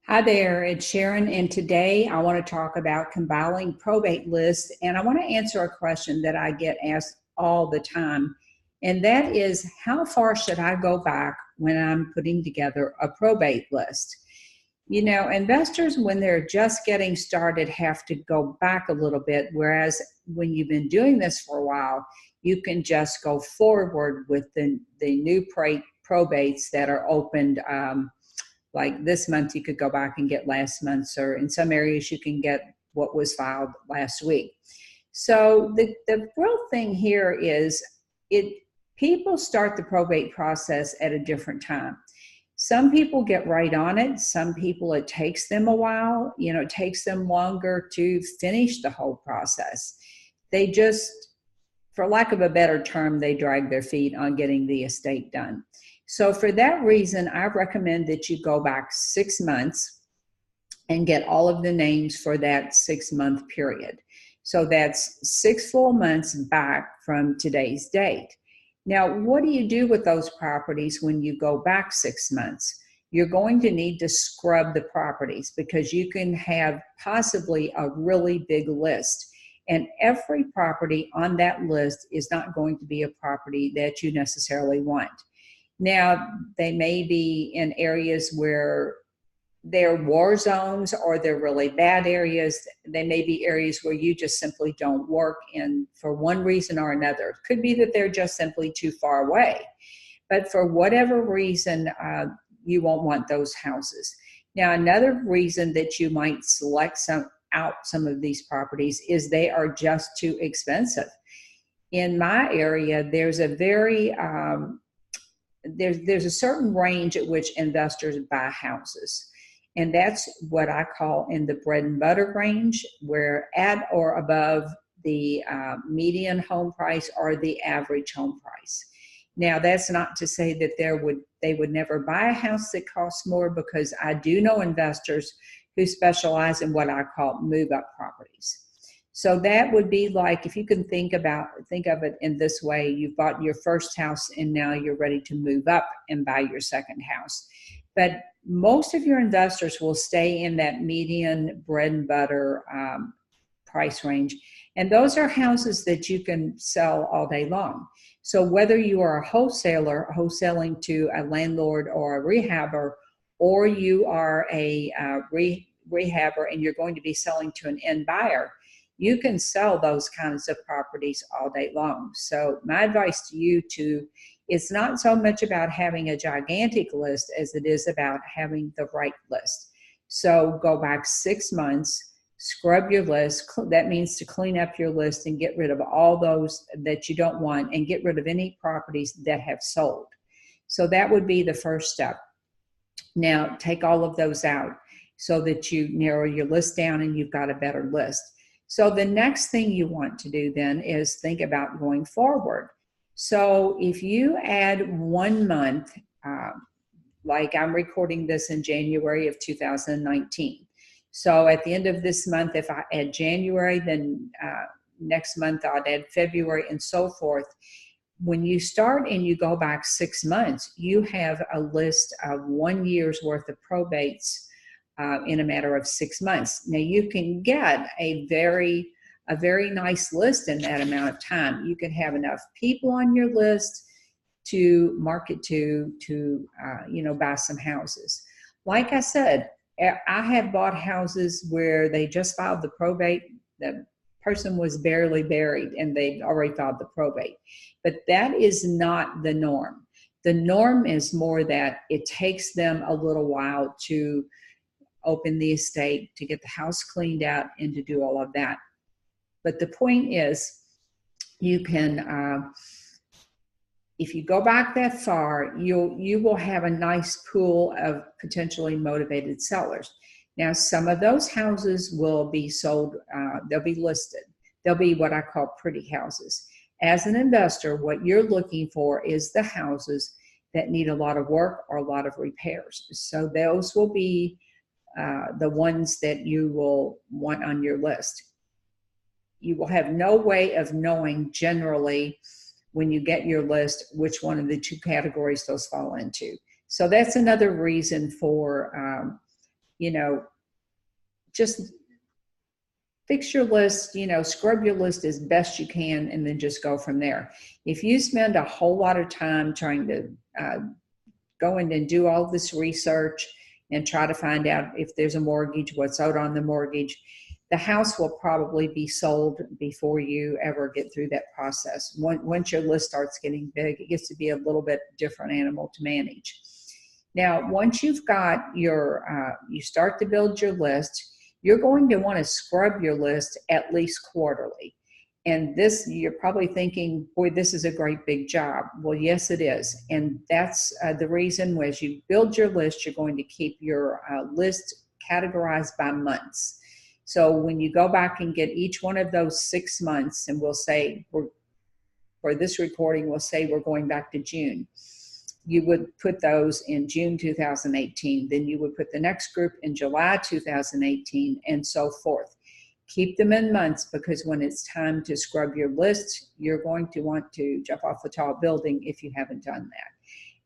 Hi there, it's Sharon, and today I want to talk about compiling probate lists, and I want to answer a question that I get asked all the time, and that is, how far should I go back when I'm putting together a probate list? You know, investors, when they're just getting started, have to go back a little bit, whereas when you've been doing this for a while, you can just go forward with the new probates that are opened. Like this month, you could go back and get last month's, or in some areas, you can get what was filed last week. So the real thing here is people start the probate process at a different time. Some people get right on it. Some people, it takes them a while. You know, it takes them longer to finish the whole process. They just, for lack of a better term, they drag their feet on getting the estate done. So for that reason, I recommend that you go back 6 months and get all of the names for that 6-month period. So that's 6 full months back from today's date. Now, what do you do with those properties when you go back 6 months? You're going to need to scrub the properties because you can have possibly a really big list. And every property on that list is not going to be a property that you necessarily want. Now, they may be in areas where they're war zones or they're really bad areas. They may be areas where you just simply don't work in for one reason or another. It could be that they're just simply too far away. But for whatever reason, you won't want those houses. Now, another reason that you might select some of these properties is they are just too expensive. In my area, there's a very there's a certain range at which investors buy houses. And that's what I call in the bread and butter range, where at or above the median home price or the average home price. Now, that's not to say that they would never buy a house that costs more, because I do know investors who specialize in what I call move-up properties. So that would be like, if you can think of it in this way: you've bought your first house and now you're ready to move up and buy your second house. But most of your investors will stay in that median bread and butter price range. And those are houses that you can sell all day long. So whether you are a wholesaler wholesaling to a landlord or a rehabber, or you are a rehabber and you're going to be selling to an end buyer, you can sell those kinds of properties all day long. So my advice to you it's not so much about having a gigantic list as it is about having the right list. So go back 6 months, scrub your list. That means to clean up your list and get rid of all those that you don't want, and get rid of any properties that have sold. So that would be the first step. Now, take all of those out so that you narrow your list down and you've got a better list. So the next thing you want to do then is think about going forward. So if you add 1 month, like I'm recording this in January of 2019. So at the end of this month, if I add January, then next month I'd add February, and so forth. When you start and you go back 6 months, you have a list of 1 year's worth of probates in a matter of 6 months. Now, you can get a very nice list in that amount of time. You can have enough people on your list to market to buy some houses. Like I said, I have bought houses where they just filed the probate. The person was barely buried and they already filed the probate. But that is not the norm. The norm is more that it takes them a little while to open the estate, to get the house cleaned out, and to do all of that. But the point is, you can, if you go back that far, you will have a nice pool of potentially motivated sellers. Now, some of those houses will be sold, they'll be listed. They'll be what I call pretty houses. As an investor, what you're looking for is the houses that need a lot of work or a lot of repairs. So those will be the ones that you will want on your list. You will have no way of knowing generally when you get your list which one of the two categories those fall into. So that's another reason for you know, just fix your list, you know, scrub your list as best you can, and then just go from there. If you spend a whole lot of time trying to go in and do all this research and try to find out if there's a mortgage, what's owed on the mortgage, the house will probably be sold before you ever get through that process. Once your list starts getting big, it gets to be a little bit different animal to manage. Now, once you've got your, you start to build your list, you're going to want to scrub your list at least quarterly. And this, you're probably thinking, boy, this is a great big job. Well, yes, it is. And that's the reason. As you build your list, you're going to keep your list categorized by months. So when you go back and get each one of those 6 months, and we'll say, for this recording, we'll say we're going back to June. You would put those in June 2018. Then you would put the next group in July 2018, and so forth. Keep them in months, because when it's time to scrub your list, you're going to want to jump off the tall building if you haven't done that.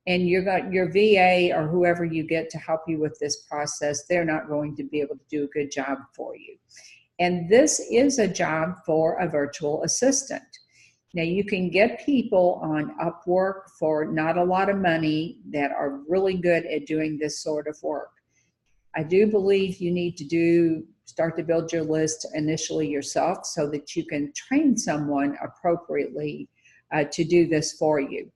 And you're got your VA or whoever you get to help you with this process, they're not going to be able to do a good job for you. And this is a job for a virtual assistant. Now, you can get people on Upwork for not a lot of money that are really good at doing this sort of work. I do believe you need to start to build your list initially yourself so that you can train someone appropriately to do this for you.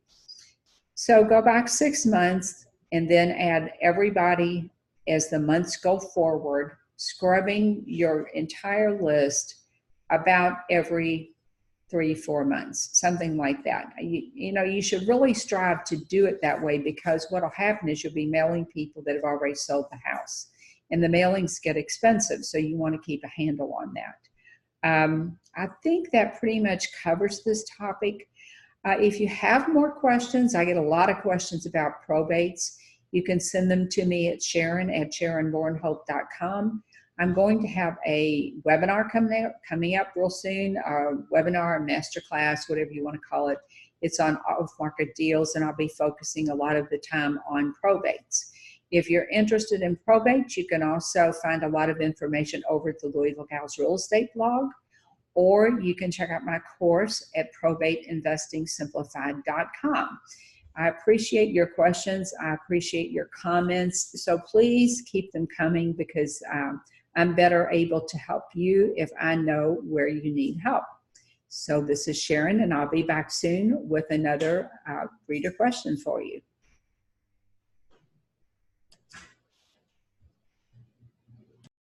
So go back 6 months and then add everybody as the months go forward, scrubbing your entire list about every 3-4 months, something like that. You know, you should really strive to do it that way, because what will happen is you'll be mailing people that have already sold the house, and the mailings get expensive, so you want to keep a handle on that. I think that pretty much covers this topic. If you have more questions, I get a lot of questions about probates. You can send them to me at sharon@sharonbornhope.com. I'm going to have a webinar coming up real soon, a webinar, a masterclass, whatever you want to call it. It's on off-market deals, and I'll be focusing a lot of the time on probates. If you're interested in probates, you can also find a lot of information over at the Louisville Gals Real Estate blog, or you can check out my course at probateinvestingsimplified.com. I appreciate your questions. I appreciate your comments. So please keep them coming, because I'm better able to help you if I know where you need help. So this is Sharon, and I'll be back soon with another reader question for you.